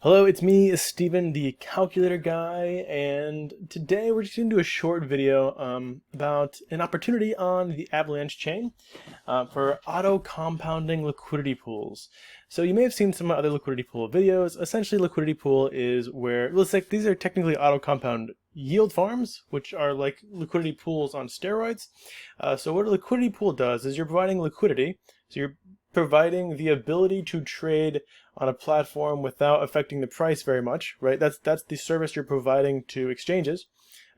Hello, it's me, Steven, the calculator guy, and today we're just going to do a short video about an opportunity on the Avalanche chain for auto-compounding liquidity pools. So you may have seen some other liquidity pool videos. Essentially, liquidity pool is where, let's say these are technically auto-compound yield farms, which are like liquidity pools on steroids. So what a liquidity pool does is you're providing liquidity, so you're providing the ability to trade on a platform without affecting the price very much, right? That's the service you're providing to exchanges.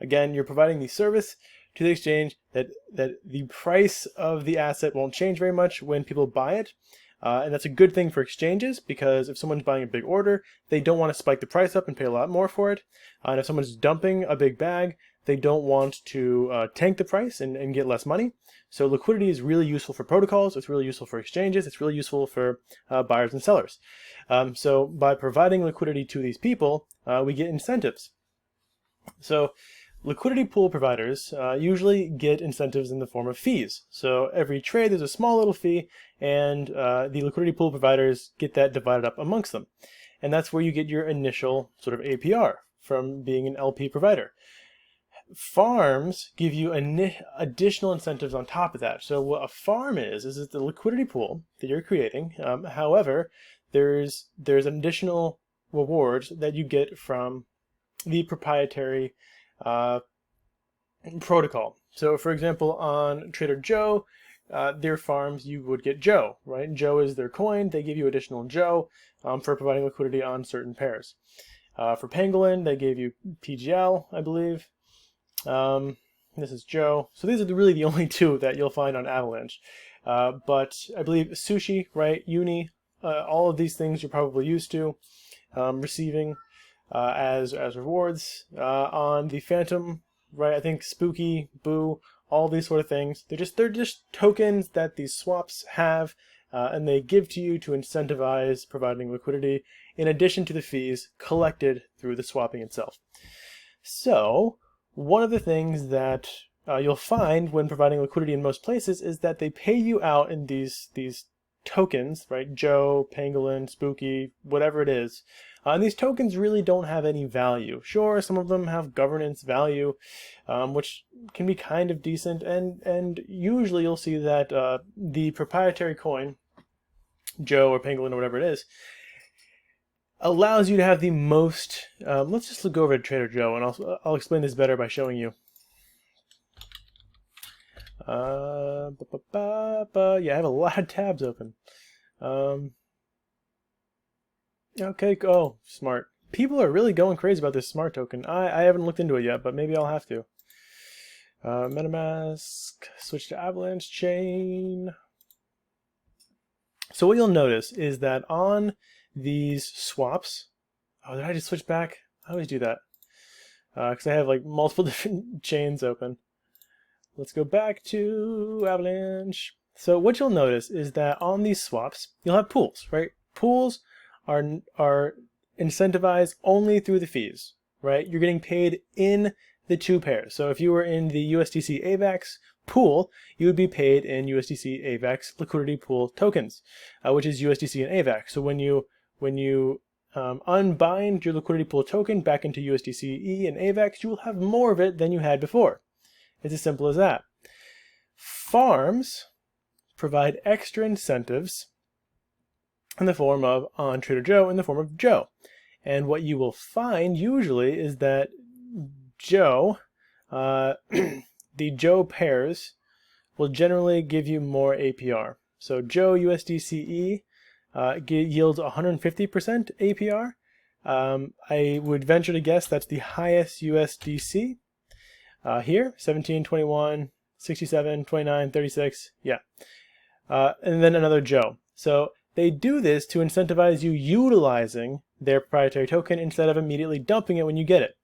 Again, you're providing the service to the exchange that the price of the asset won't change very much when people buy it. And that's a good thing for exchanges because if someone's buying a big order, they don't want to spike the price up and pay a lot more for it. And if someone's dumping a big bag, they don't want to tank the price and get less money. So liquidity is really useful for protocols, it's really useful for exchanges, it's really useful for buyers and sellers. So by providing liquidity to these people, we get incentives. So liquidity pool providers usually get incentives in the form of fees. So every trade there's a small little fee, and the liquidity pool providers get that divided up amongst them. And that's where you get your initial sort of APR from being an LP provider. Farms give you additional incentives on top of that. So what a farm is the liquidity pool that you're creating. However, there's additional rewards that you get from the proprietary protocol. So for example, on Trader Joe, their farms, you would get Joe, right? Joe is their coin. They give you additional Joe for providing liquidity on certain pairs. For Pangolin, they gave you PGL, I believe. This is Joe. So these are really the only two that you'll find on Avalanche. But I believe Sushi, right, Uni, all of these things you're probably used to receiving as rewards. On the Phantom, right, I think Spooky, Boo, all these sort of things. They're just tokens that these swaps have, and they give to you to incentivize providing liquidity in addition to the fees collected through the swapping itself. So one of the things that you'll find when providing liquidity in most places is that they pay you out in these tokens, right? Joe, Pangolin, Spooky, whatever it is. And these tokens really don't have any value. Sure, some of them have governance value, which can be kind of decent, and usually you'll see that the proprietary coin, Joe or Pangolin or whatever it is, allows you to have the most, let's just go over to Trader Joe, and I'll explain this better by showing you. Yeah, I have a lot of tabs open. Okay, oh, smart. People are really going crazy about this smart token. I haven't looked into it yet, but maybe I'll have to. MetaMask, switch to Avalanche chain. So what you'll notice is that on these swaps, oh, did I just switch back? I always do that because I have like multiple different chains open. Let's go back to Avalanche. So what you'll notice is that on these swaps, you'll have pools, right? Pools are incentivized only through the fees, right? You're getting paid in the two pairs. So if you were in the USDC AVAX pool, you would be paid in USDC AVAX liquidity pool tokens, which is USDC and AVAX. So when you unbind your liquidity pool token back into USDCE and AVAX, you will have more of it than you had before. It's as simple as that. Farms provide extra incentives in the form of, on Trader Joe, in the form of Joe. And what you will find usually is that Joe, the Joe pairs will generally give you more APR. So Joe USDCE yields 150% APR. I would venture to guess that's the highest USDC. Here, 17, 21, 67, 29, 36, yeah. And then another Joe. So they do this to incentivize you utilizing their proprietary token instead of immediately dumping it when you get it.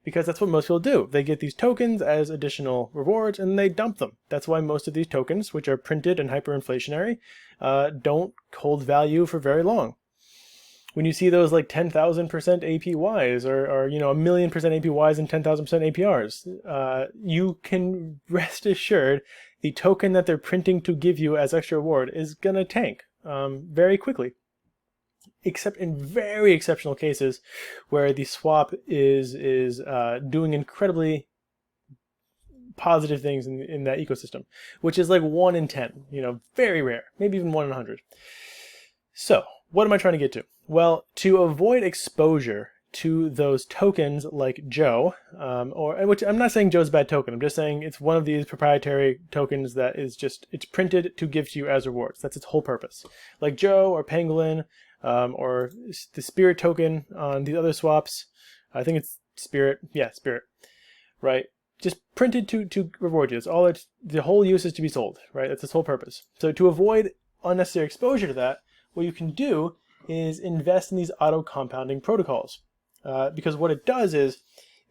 Because that's what most people do. They get these tokens as additional rewards and they dump them. That's why most of these tokens, which are printed and hyperinflationary, don't hold value for very long. When you see those like 10,000% APYs or you know, 1,000,000% APYs and 10,000% APRs, you can rest assured the token that they're printing to give you as extra reward is gonna tank very quickly. except in very exceptional cases where the swap is doing incredibly positive things in that ecosystem, which is like 1 in 10, very rare, maybe even 1 in 100. So what am I trying to get to? Well, to avoid exposure to those tokens like Joe, which I'm not saying Joe's a bad token, I'm just saying it's one of these proprietary tokens that is it's printed to give to you as rewards. That's its whole purpose. Like Joe or Pangolin, or the Spirit token on these other swaps. I think it's Spirit. Yeah, Spirit. Right? Just printed to reward you. It's all the whole use is to be sold, right? That's its whole purpose. So to avoid unnecessary exposure to that, what you can do is invest in these auto-compounding protocols. Because what it does is,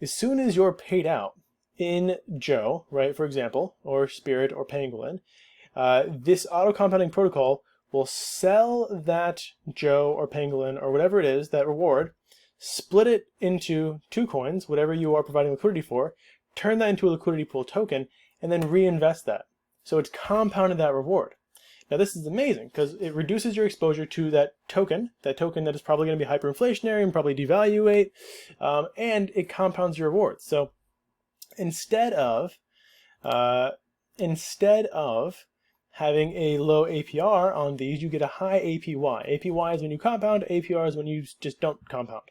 as soon as you're paid out in Joe, right, for example, or Spirit or Pangolin, this auto-compounding protocol will sell that Joe or Pangolin or whatever it is, that reward, split it into 2 coins, whatever you are providing liquidity for, turn that into a liquidity pool token, and then reinvest that. So it's compounded that reward. Now this is amazing because it reduces your exposure to that token that is probably going to be hyperinflationary and probably devaluate, and it compounds your rewards. So instead of having a low APR on these, you get a high APY. APY is when you compound, APR is when you just don't compound.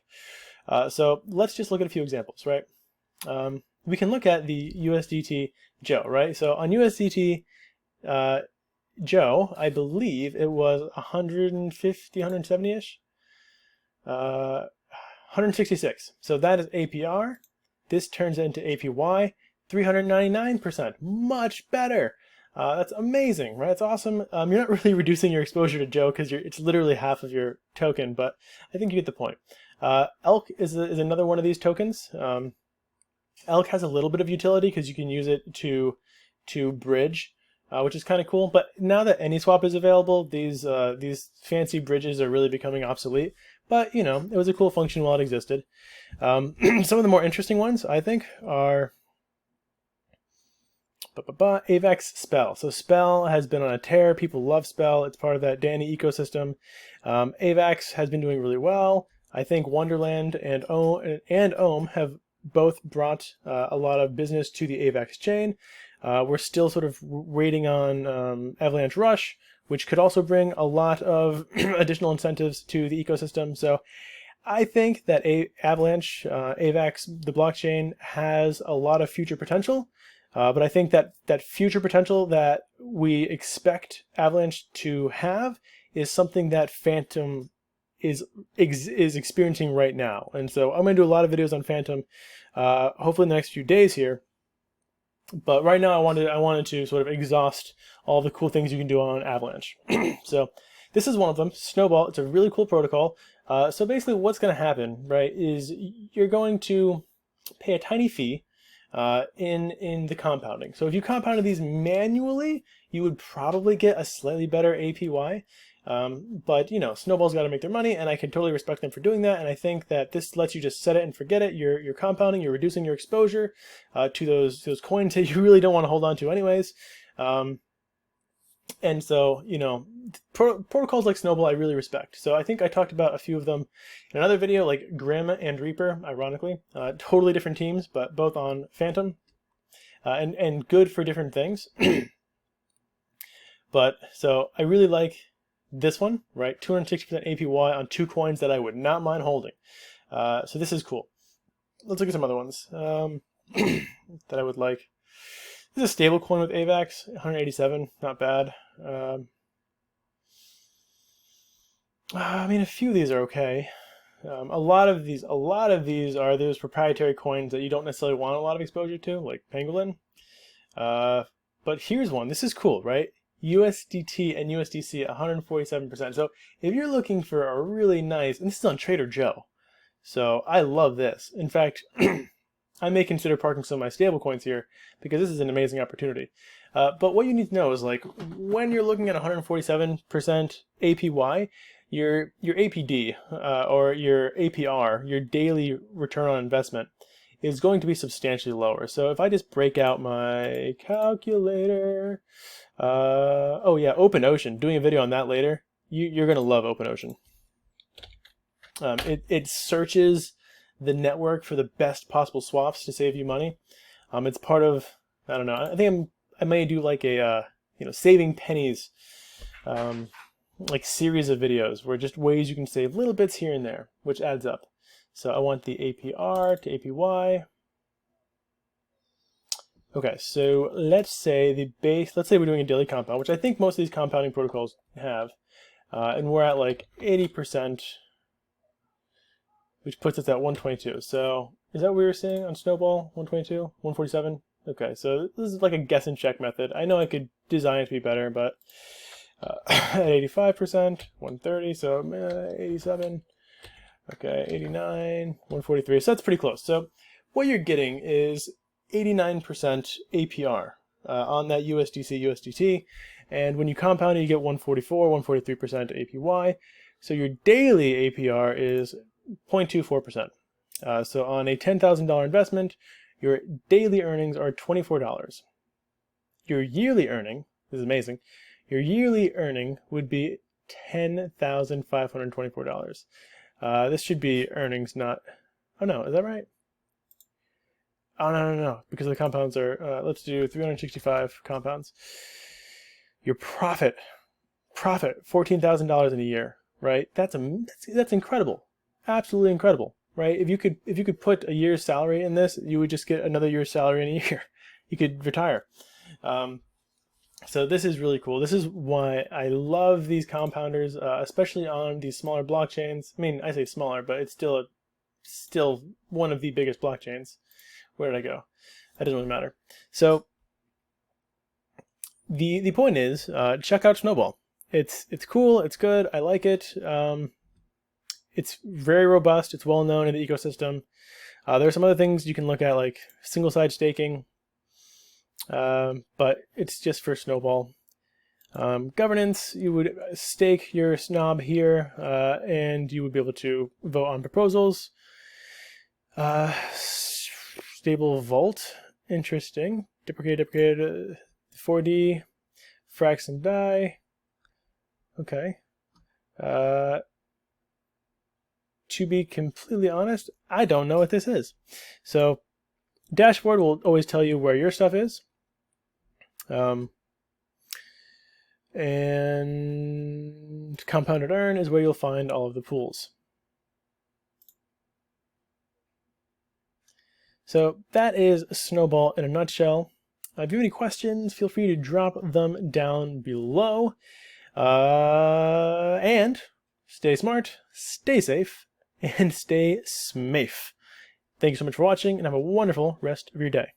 So let's just look at a few examples, right? We can look at the USDT Joe, right? So on USDT Joe, I believe it was 150, 170-ish, 166. So that is APR. This turns into APY, 399%, much better. That's amazing, right? It's awesome. You're not really reducing your exposure to Joe because it's literally half of your token, but I think you get the point. Elk is another one of these tokens. Elk has a little bit of utility because you can use it to bridge, which is kind of cool. But now that AnySwap is available, these fancy bridges are really becoming obsolete. But it was a cool function while it existed. Some of the more interesting ones, I think, are AVAX Spell. So Spell has been on a tear. People love Spell. It's part of that Danny ecosystem. AVAX has been doing really well. I think Wonderland and Ohm have both brought a lot of business to the AVAX chain. We're still sort of waiting on Avalanche Rush, which could also bring a lot of additional incentives to the ecosystem. So I think that Avalanche, AVAX, the blockchain, has a lot of future potential. But I think that future potential that we expect Avalanche to have is something that Phantom is experiencing right now. And so I'm going to do a lot of videos on Phantom, hopefully in the next few days here. But right now I wanted to sort of exhaust all the cool things you can do on Avalanche. So this is one of them, Snowball. It's a really cool protocol. So basically what's going to happen, right, is you're going to pay a tiny fee in the compounding. So if you compounded these manually, you would probably get a slightly better APY. But Snowball's got to make their money, and I can totally respect them for doing that. And I think that this lets you just set it and forget it. You're compounding, you're reducing your exposure to those coins that you really don't want to hold on to anyways. And so protocols like Snowball I really respect. So I think I talked about a few of them in another video, like Grim and Reaper, ironically, totally different teams, but both on Phantom, and good for different things. But so I really like this one, right? 260% APY on 2 coins that I would not mind holding. So this is cool. Let's look at some other ones that I would like. This is a stable coin with AVAX, 187, not bad. I mean, a few of these are okay. A lot of these are those proprietary coins that you don't necessarily want a lot of exposure to, like Pangolin. But here's one. This is cool, right? USDT and USDC 147%. So if you're looking for a really nice, and this is on Trader Joe, so I love this. In fact, I may consider parking some of my stable coins here because this is an amazing opportunity. But what you need to know is, like, when you're looking at 147% APY, your APD or your APR, your daily return on investment, is going to be substantially lower. So if I just break out my calculator, oh yeah, OpenOcean, doing a video on that later. You're going to love OpenOcean. It searches the network for the best possible swaps to save you money. It's part of, I don't know, I think I may do like a saving pennies like series of videos where just ways you can save little bits here and there, which adds up. So I want the APR to APY. Okay, so let's say let's say we're doing a daily compound, which I think most of these compounding protocols have, and we're at like 80%, which puts us at 122. So is that what we were saying on Snowball? 122, 147? Okay, so this is like a guess and check method. I know I could design it to be better, but at 85%, 130, so 87, okay, 89, 143, so that's pretty close. So what you're getting is 89% APR on that USDC USDT, and when you compound it, you get 144, 143% APY. So your daily APR is 0.24%. So on a $10,000 investment, your daily earnings are $24. Your yearly earning, this is amazing, your yearly earning would be $10,524. This should be earnings, not, oh no, is that right? Oh, no, because the compounds are, let's do 365 compounds. Your profit, $14,000 in a year, right? That's incredible, absolutely incredible, right? If you could put a year's salary in this, you would just get another year's salary in a year. You could retire. So this is really cool. This is why I love these compounders, especially on these smaller blockchains. I mean, I say smaller, but it's still one of the biggest blockchains. Where did I go? That doesn't really matter. So the point is, check out Snowball. It's cool. It's good. I like it. It's very robust. It's well known in the ecosystem. There are some other things you can look at, like single side staking. But it's just for Snowball. Governance, you would stake your snob here, and you would be able to vote on proposals. Stable vault, interesting. Deprecated, 4D, frax and die. Okay. To be completely honest, I don't know what this is. So, dashboard will always tell you where your stuff is. And compounded earn is where you'll find all of the pools. So that is Snowball in a nutshell. If you have any questions, feel free to drop them down below. And stay smart, stay safe, and stay smafe. Thank you so much for watching, and have a wonderful rest of your day.